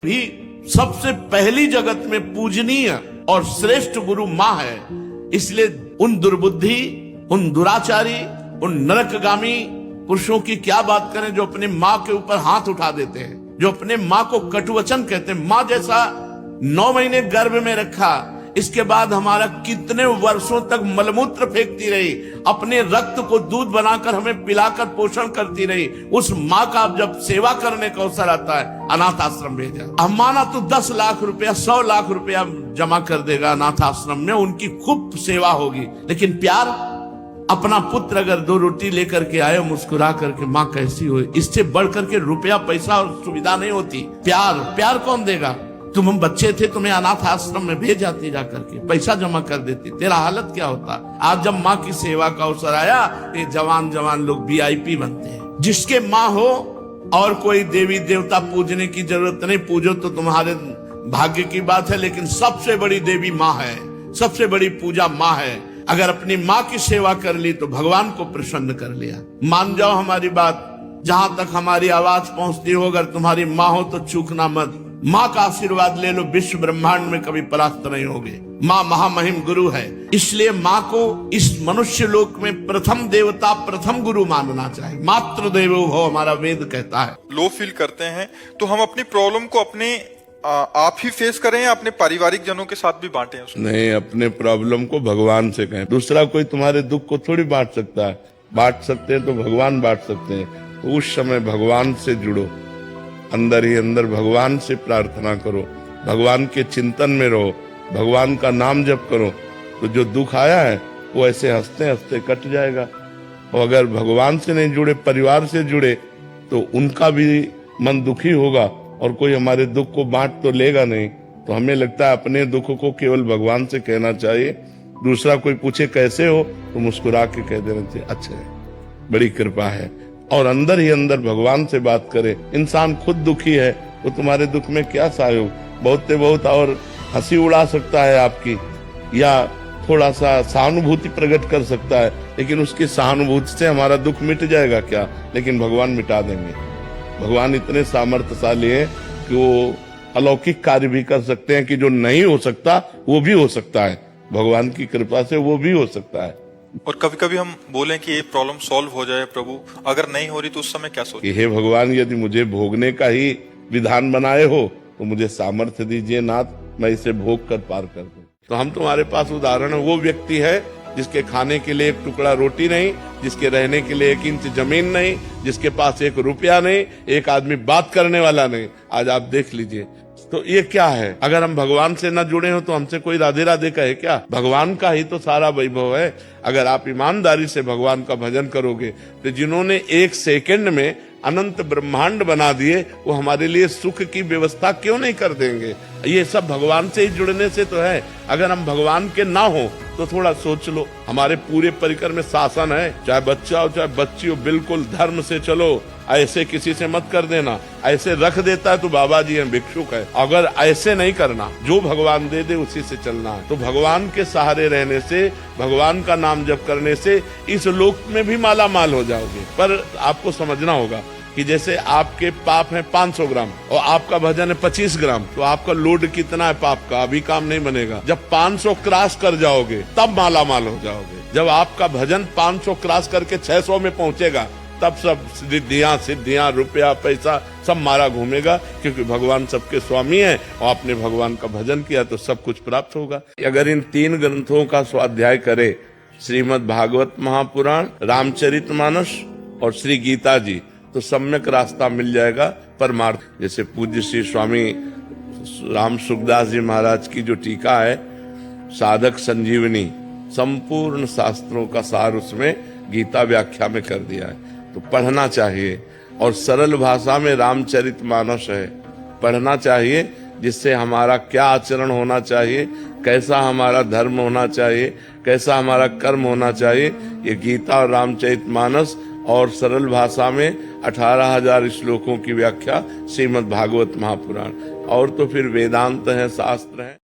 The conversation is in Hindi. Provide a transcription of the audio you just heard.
भी सबसे पहली जगत में पूजनीय और श्रेष्ठ गुरु माँ है। इसलिए उन दुर्बुद्धि, उन दुराचारी, उन नरकगामी पुरुषों की क्या बात करें जो अपने माँ के ऊपर हाथ उठा देते हैं, जो अपने माँ को कटुवचन कहते हैं। माँ जैसा 9 महीने गर्भ में रखा, इसके बाद हमारा कितने वर्षों तक मलमूत्र फेंकती रही, अपने रक्त को दूध बनाकर हमें पिलाकर पोषण करती रही। उस माँ का जब सेवा करने का अवसर आता है, अनाथ आश्रम भेजा। हम माना तो 10 लाख रुपया, 100 लाख रुपया जमा कर देगा अनाथ आश्रम में, उनकी खूब सेवा होगी। लेकिन प्यार, अपना पुत्र अगर 2 रोटी लेकर के आए, मुस्कुरा करके माँ कैसी हो, इससे बढ़ करके रुपया पैसा और सुविधा नहीं होती। प्यार कौन देगा? तुम हम बच्चे थे, तुम्हें अनाथ आश्रम में भेज जाती, जाकर के पैसा जमा कर देती, तेरा हालत क्या होता। आज जब माँ की सेवा का अवसर आया, ये जवान लोग VIP बनते हैं। जिसके माँ हो और कोई देवी देवता पूजने की जरूरत नहीं, पूजो तो तुम्हारे भाग्य की बात है, लेकिन सबसे बड़ी देवी माँ है, सबसे बड़ी पूजा माँ है। अगर अपनी माँ की सेवा कर ली तो भगवान को प्रसन्न कर लिया। मान जाओ हमारी बात, जहां तक हमारी आवाज पहुंचती हो, अगर तुम्हारी माँ हो तो चूकना मत। माँ का आशीर्वाद ले लो, विश्व ब्रह्मांड में कभी परास्त नहीं होगे। माँ महामहिम गुरु है, इसलिए माँ को इस मनुष्य लोक में प्रथम देवता, प्रथम गुरु मानना चाहिए। मातृ देवो भव, हमारा वेद कहता है। लो फील करते हैं तो हम अपनी प्रॉब्लम को अपने आप ही फेस करें या अपने पारिवारिक जनों के साथ भी बांटें? नहीं, अपने प्रॉब्लम को भगवान से कहें। दूसरा कोई तुम्हारे दुख को थोड़ी बांट सकता है। बांट सकते हैं तो भगवान बांट सकते हैं। तो उस समय भगवान से जुड़ो, अंदर ही अंदर भगवान से प्रार्थना करो, भगवान के चिंतन में रहो, भगवान का नाम जप करो, तो जो दुख आया है वो ऐसे हंसते हंसते कट जाएगा। और अगर भगवान से नहीं जुड़े, परिवार से जुड़े, तो उनका भी मन दुखी होगा और कोई हमारे दुख को बांट तो लेगा नहीं। तो हमें लगता है अपने दुख को केवल भगवान से कहना चाहिए। दूसरा कोई पूछे कैसे हो तो मुस्कुरा के कह देना चाहिए, अच्छा है, बड़ी कृपा है। और अंदर ही अंदर भगवान से बात करे। इंसान खुद दुखी है तो तुम्हारे दुख में क्या सहयोग, बहुत से बहुत और हंसी उड़ा सकता है आपकी, या थोड़ा सा सहानुभूति प्रकट कर सकता है, लेकिन उसकी सहानुभूति से हमारा दुख मिट जाएगा क्या? लेकिन भगवान मिटा देंगे। भगवान इतने सामर्थ्यशाली हैं कि वो अलौकिक कार्य भी कर सकते हैं, कि जो नहीं हो सकता वो भी हो सकता है। भगवान की कृपा से वो भी हो सकता है। और कभी कभी हम बोलें कि ये प्रॉब्लम सॉल्व हो जाए प्रभु, अगर नहीं हो रही तो उस समय क्या सोचें? हे भगवान, यदि मुझे भोगने का ही विधान बनाए हो तो मुझे सामर्थ्य दीजिए नाथ, मैं इसे भोग कर पार कर दूं। तो हम तुम्हारे पास उदाहरण है, वो व्यक्ति है जिसके खाने के लिए 1 टुकड़ा रोटी नहीं, जिसके रहने के लिए 1 इंच जमीन नहीं, जिसके पास 1 रुपया नहीं, एक आदमी बात करने वाला नहीं। आज आप देख लीजिए, तो ये क्या है? अगर हम भगवान से न जुड़े हो तो हमसे कोई राधे राधे कहे क्या? भगवान का ही तो सारा वैभव है। अगर आप ईमानदारी से भगवान का भजन करोगे तो जिन्होंने 1 सेकंड में अनंत ब्रह्मांड बना दिए, वो हमारे लिए सुख की व्यवस्था क्यों नहीं कर देंगे? ये सब भगवान से ही जुड़ने से तो है। अगर हम भगवान के ना हो तो थोड़ा सोच लो, हमारे पूरे परिकर में शासन है, चाहे बच्चा हो चाहे बच्ची हो, बिल्कुल धर्म से चलो, ऐसे किसी से मत कर देना। ऐसे रख देता है तो बाबा जी हैं, भिक्षुक है। अगर ऐसे नहीं करना, जो भगवान दे दे उसी से चलना है। तो भगवान के सहारे रहने से, भगवान का नाम जप करने से इस लोक में भी माला माल हो जाओगे। पर आपको समझना होगा कि जैसे आपके पाप है 500 ग्राम और आपका भजन है 25 ग्राम, तो आपका लोड कितना है पाप का? अभी काम नहीं बनेगा। जब 500 क्रॉस कर जाओगे तब माला माल हो जाओगे। जब आपका भजन 500 क्रॉस करके 600 में पहुंचेगा, तब सब सिद्धियां, रुपया, पैसा सब मारा घूमेगा, क्योंकि भगवान सबके स्वामी है और आपने भगवान का भजन किया तो सब कुछ प्राप्त होगा। अगर इन 3 ग्रंथों का स्वाध्याय करे, श्रीमद् भागवत महापुराण, रामचरितमानस और श्री गीता जी, तो सम्यक रास्ता मिल जाएगा परमार्थ। जैसे पूज्य श्री स्वामी राम सुखदास जी महाराज की जो टीका है, साधक संजीवनी, संपूर्ण शास्त्रों का सार उसमें गीता व्याख्या में कर दिया है। तो पढ़ना चाहिए, और सरल भाषा में रामचरितमानस है, पढ़ना चाहिए, जिससे हमारा क्या आचरण होना चाहिए, कैसा हमारा धर्म होना चाहिए, कैसा हमारा कर्म होना चाहिए, ये गीता और रामचरितमानस और सरल भाषा में 18,000 श्लोकों की व्याख्या श्रीमद् भागवत महापुराण। और तो फिर वेदांत है, शास्त्र है।